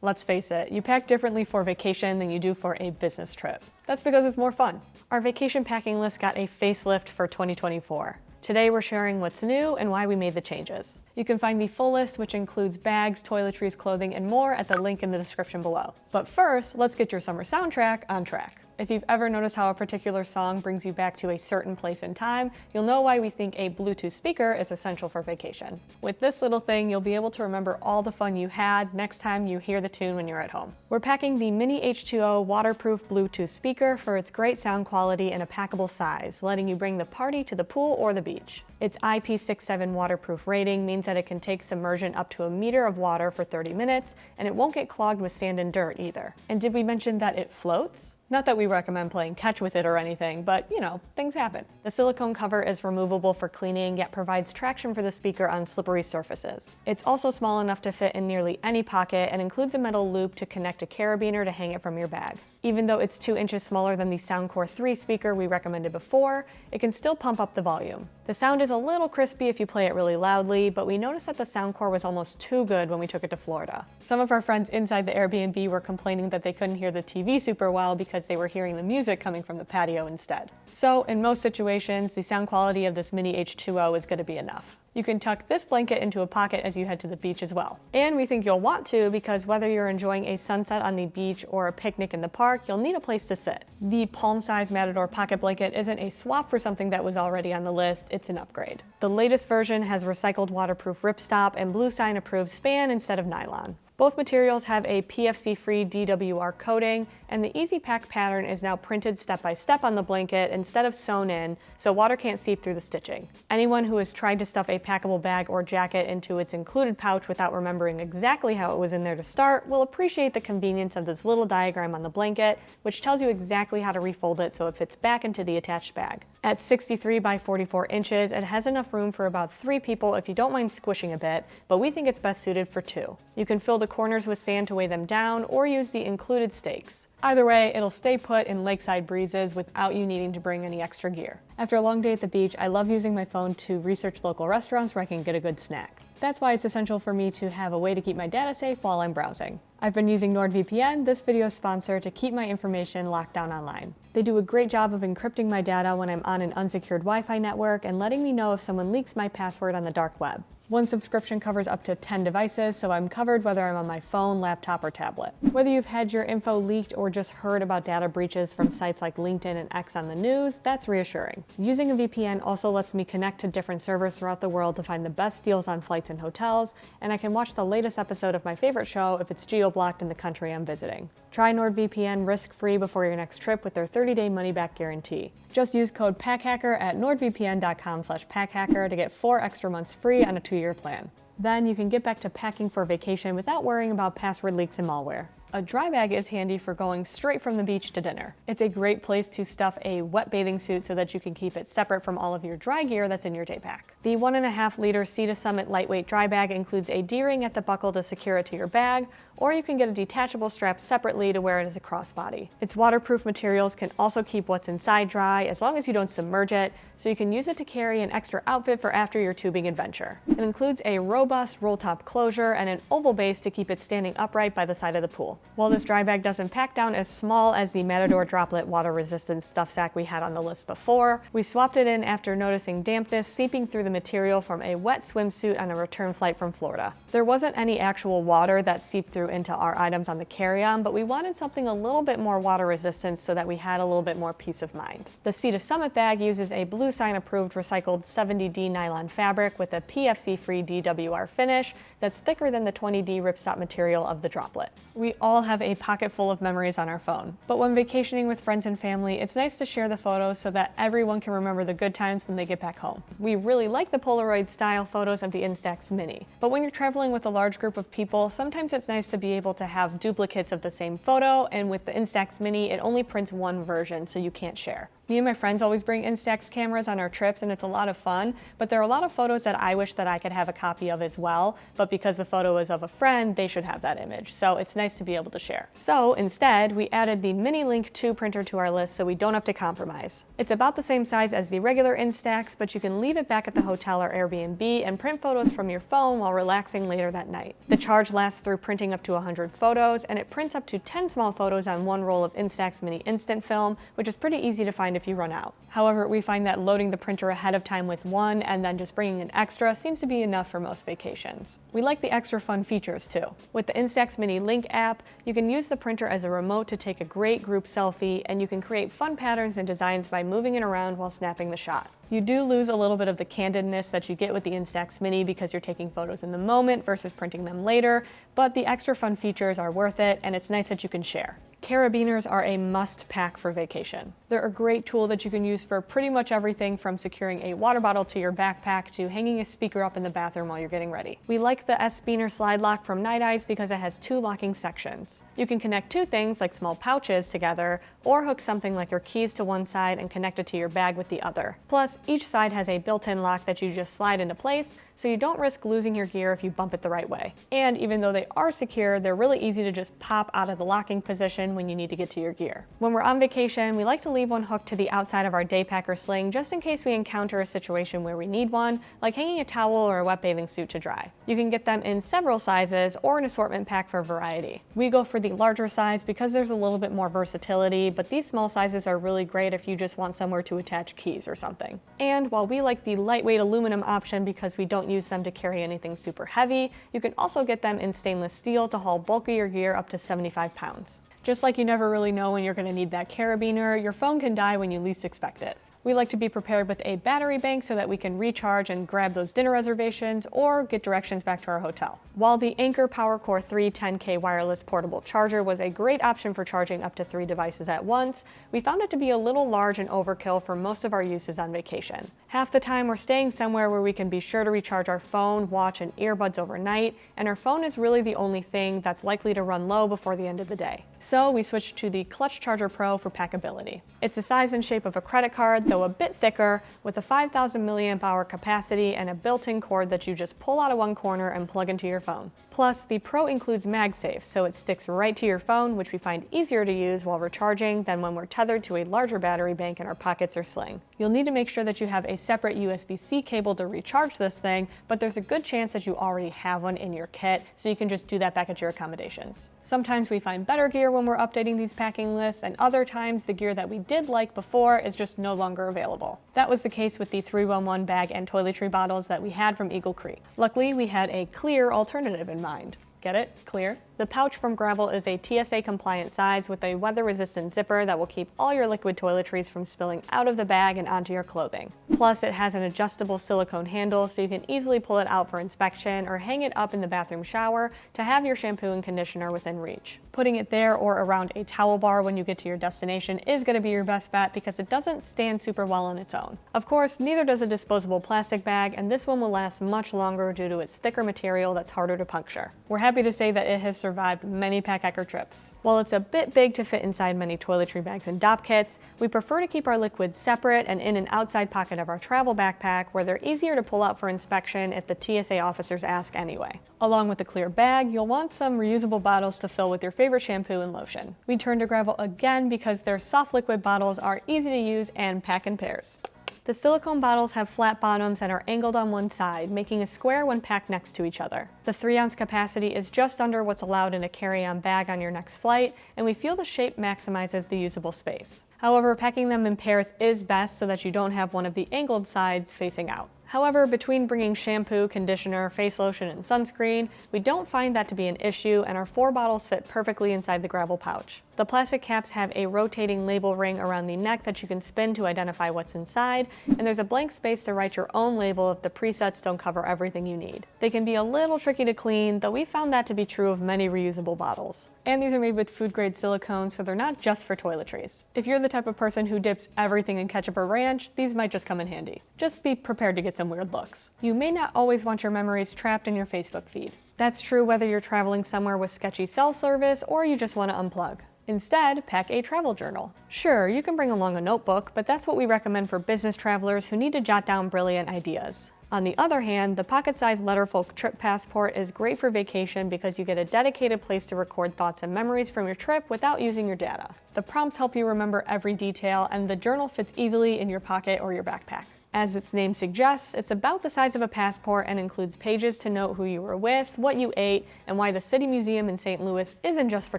Let's face it, you pack differently for vacation than you do for a business trip. That's because it's more fun. Our vacation packing list got a facelift for 2024. Today we're sharing what's new and why we made the changes. You can find the full list, which includes bags, toiletries, clothing, and more at the link in the description below. But first, let's get your summer soundtrack on track. If you've ever noticed how a particular song brings you back to a certain place in time, you'll know why we think a Bluetooth speaker is essential for vacation. With this little thing, you'll be able to remember all the fun you had next time you hear the tune when you're at home. We're packing the Mini H2O waterproof Bluetooth speaker for its great sound quality and a packable size, letting you bring the party to the pool or the beach. Its IP67 waterproof rating means that it can take submersion up to 1 meter of water for 30 minutes, and it won't get clogged with sand and dirt either. And did we mention that it floats? Not that we recommend playing catch with it or anything, but you know, things happen. The silicone cover is removable for cleaning, yet provides traction for the speaker on slippery surfaces. It's also small enough to fit in nearly any pocket and includes a metal loop to connect a carabiner to hang it from your bag. Even though it's 2 inches smaller than the Soundcore 3 speaker we recommended before, it can still pump up the volume. The sound is a little crispy if you play it really loudly, but we noticed that the Soundcore was almost too good when we took it to Florida. Some of our friends inside the Airbnb were complaining that they couldn't hear the TV super well because they were hearing the music coming from the patio instead. So in most situations, the sound quality of this Mini H2O is going to be enough. You can tuck this blanket into a pocket as you head to the beach as well. And we think you'll want to, because whether you're enjoying a sunset on the beach or a picnic in the park, you'll need a place to sit. The palm-sized Matador pocket blanket isn't a swap for something that was already on the list, it's an upgrade. The latest version has recycled waterproof ripstop and Blue Sign approved span instead of nylon. Both materials have a PFC-free DWR coating, and the Easy Pack pattern is now printed step by step on the blanket instead of sewn in, so water can't seep through the stitching. Anyone who has tried to stuff a packable bag or jacket into its included pouch without remembering exactly how it was in there to start will appreciate the convenience of this little diagram on the blanket, which tells you exactly how to refold it so it fits back into the attached bag. At 63 by 44 inches, it has enough room for about 3 people if you don't mind squishing a bit, but we think it's best suited for 2. You can fill the corners with sand to weigh them down or use the included stakes. Either way, it'll stay put in lakeside breezes without you needing to bring any extra gear. After a long day at the beach, I love using my phone to research local restaurants where I can get a good snack. That's why it's essential for me to have a way to keep my data safe while I'm browsing. I've been using NordVPN, this video's sponsor, to keep my information locked down online. They do a great job of encrypting my data when I'm on an unsecured Wi-Fi network and letting me know if someone leaks my password on the dark web. One subscription covers up to 10 devices, so I'm covered whether I'm on my phone, laptop, or tablet. Whether you've had your info leaked or just heard about data breaches from sites like LinkedIn and X on the news, that's reassuring. Using a VPN also lets me connect to different servers throughout the world to find the best deals on flights and hotels, and I can watch the latest episode of my favorite show if it's geo-blocked in the country I'm visiting. Try NordVPN risk-free before your next trip with their 30-day money-back guarantee. Just use code PACKHACKER at nordvpn.com/packhacker to get 4 extra months free on a 2-year plan. Then you can get back to packing for vacation without worrying about password leaks and malware. A dry bag is handy for going straight from the beach to dinner. It's a great place to stuff a wet bathing suit so that you can keep it separate from all of your dry gear that's in your day pack. The 1.5 liter Sea to Summit lightweight dry bag includes a D-ring at the buckle to secure it to your bag, or you can get a detachable strap separately to wear it as a crossbody. Its waterproof materials can also keep what's inside dry as long as you don't submerge it, so you can use it to carry an extra outfit for after your tubing adventure. It includes a robust roll-top closure and an oval base to keep it standing upright by the side of the pool. While this dry bag doesn't pack down as small as the Matador droplet water-resistant stuff sack we had on the list before, we swapped it in after noticing dampness seeping through the material from a wet swimsuit on a return flight from Florida. There wasn't any actual water that seeped through into our items on the carry-on, but we wanted something a little bit more water resistant so that we had a little bit more peace of mind. The Sea to Summit bag uses a Blue Sign approved recycled 70D nylon fabric with a PFC-free DWR finish that's thicker than the 20D ripstop material of the droplet. We all have a pocket full of memories on our phone, but when vacationing with friends and family, it's nice to share the photos so that everyone can remember the good times when they get back home. We really like the Polaroid style photos of the Instax Mini, but when you're traveling with a large group of people, sometimes it's nice to be able to have duplicates of the same photo, and with the Instax Mini, it only prints one version, so you can't share. Me and my friends always bring instax cameras on our trips, and it's a lot of fun, but there are a lot of photos that I wish that I could have a copy of as well, but because the photo is of a friend, they should have that image, so it's nice to be able to share. So instead, we added the Mini Link 2 printer to our list so we don't have to compromise. It's about the same size as the regular instax, but you can leave it back at the hotel or Airbnb and print photos from your phone while relaxing later that night. The charge lasts through printing up to 100 photos, and it prints up to 10 small photos on one roll of Instax Mini Instant Film, which is pretty easy to find if you run out. However, we find that loading the printer ahead of time with one and then just bringing an extra seems to be enough for most vacations. We like the extra fun features too. With the Instax Mini Link app, you can use the printer as a remote to take a great group selfie, and you can create fun patterns and designs by moving it around while snapping the shot. You do lose a little bit of the candidness that you get with the Instax Mini because you're taking photos in the moment versus printing them later, but the extra fun features are worth it, and it's nice that you can share. Carabiners are a must-pack for vacation. They're a great tool that you can use for pretty much everything from securing a water bottle to your backpack to hanging a speaker up in the bathroom while you're getting ready. We like the S-Beaner SlideLock from Nite because it has 2 locking sections. You can connect 2 things like small pouches together, or hook something like your keys to one side and connect it to your bag with the other. Plus, each side has a built-in lock that you just slide into place, so you don't risk losing your gear if you bump it the right way. And even though they are secure, they're really easy to just pop out of the locking position when you need to get to your gear. When we're on vacation, we like to leave one hooked to the outside of our day pack or sling just in case we encounter a situation where we need one, like hanging a towel or a wet bathing suit to dry. You can get them in several sizes or an assortment pack for variety. We go for the larger size because there's a little bit more versatility, but these small sizes are really great if you just want somewhere to attach keys or something. And while we like the lightweight aluminum option because we don't use them to carry anything super heavy, you can also get them in stainless steel to haul bulkier gear up to 75 pounds. Just like you never really know when you're going to need that carabiner, your phone can die when you least expect it. We like to be prepared with a battery bank so that we can recharge and grab those dinner reservations or get directions back to our hotel. While the Anker PowerCore 3 10K wireless portable charger was a great option for charging up to 3 devices at once, we found it to be a little large and overkill for most of our uses on vacation. Half the time we're staying somewhere where we can be sure to recharge our phone, watch, and earbuds overnight, and our phone is really the only thing that's likely to run low before the end of the day. So we switched to the Clutch Charger Pro for packability. It's the size and shape of a credit card, though a bit thicker, with a 5,000 milliamp hour capacity and a built-in cord that you just pull out of one corner and plug into your phone. Plus, the Pro includes MagSafe, so it sticks right to your phone, which we find easier to use while recharging than when we're tethered to a larger battery bank in our pockets or sling. You'll need to make sure that you have a separate USB-C cable to recharge this thing, but there's a good chance that you already have one in your kit, so you can just do that back at your accommodations. Sometimes we find better gear when we're updating these packing lists, and other times the gear that we did like before is just no longer available. That was the case with the 311 bag and toiletry bottles that we had from Eagle Creek. Luckily, we had a clear alternative in mind. Get it? Clear? The pouch from Gravel is a TSA compliant size with a weather resistant zipper that will keep all your liquid toiletries from spilling out of the bag and onto your clothing. Plus, it has an adjustable silicone handle so you can easily pull it out for inspection or hang it up in the bathroom shower to have your shampoo and conditioner within reach. Putting it there or around a towel bar when you get to your destination is going to be your best bet because it doesn't stand super well on its own. Of course, neither does a disposable plastic bag, and this one will last much longer due to its thicker material that's harder to puncture. We're happy to say that it has survived many pack-hacker trips. While it's a bit big to fit inside many toiletry bags and DOP kits, we prefer to keep our liquids separate and in an outside pocket of our travel backpack where they're easier to pull out for inspection if the TSA officers ask anyway. Along with the clear bag, you'll want some reusable bottles to fill with your favorite shampoo and lotion. We turn to Gravel again because their soft liquid bottles are easy to use and pack in pairs. The silicone bottles have flat bottoms and are angled on one side, making a square when packed next to each other. The 3-ounce capacity is just under what's allowed in a carry-on bag on your next flight, and we feel the shape maximizes the usable space. However, packing them in pairs is best so that you don't have one of the angled sides facing out. However, between bringing shampoo, conditioner, face lotion, and sunscreen, we don't find that to be an issue, and our 4 bottles fit perfectly inside the Gravel pouch. The plastic caps have a rotating label ring around the neck that you can spin to identify what's inside, and there's a blank space to write your own label if the presets don't cover everything you need. They can be a little tricky to clean, though we found that to be true of many reusable bottles. And these are made with food-grade silicone, so they're not just for toiletries. If you're the type of person who dips everything in ketchup or ranch, these might just come in handy. Just be prepared to get some weird looks. You may not always want your memories trapped in your Facebook feed. That's true whether you're traveling somewhere with sketchy cell service or you just want to unplug. Instead, pack a travel journal. Sure, you can bring along a notebook, but that's what we recommend for business travelers who need to jot down brilliant ideas. On the other hand, the pocket-sized Letterfolk trip passport is great for vacation because you get a dedicated place to record thoughts and memories from your trip without using your data. The prompts help you remember every detail, and the journal fits easily in your pocket or your backpack. As its name suggests, it's about the size of a passport and includes pages to note who you were with, what you ate, and why the City Museum in St. Louis isn't just for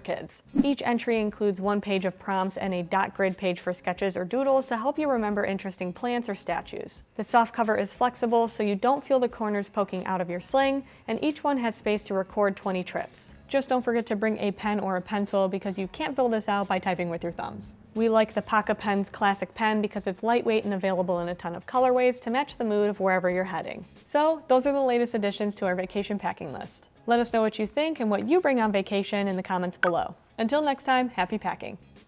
kids. Each entry includes one page of prompts and a dot grid page for sketches or doodles to help you remember interesting plants or statues. The soft cover is flexible so you don't feel the corners poking out of your sling, and each one has space to record 20 trips. Just don't forget to bring a pen or a pencil because you can't fill this out by typing with your thumbs. We like the Pocket Pen's classic pen because it's lightweight and available in a ton of colorways to match the mood of wherever you're heading. So those are the latest additions to our vacation packing list. Let us know what you think and what you bring on vacation in the comments below. Until next time, happy packing.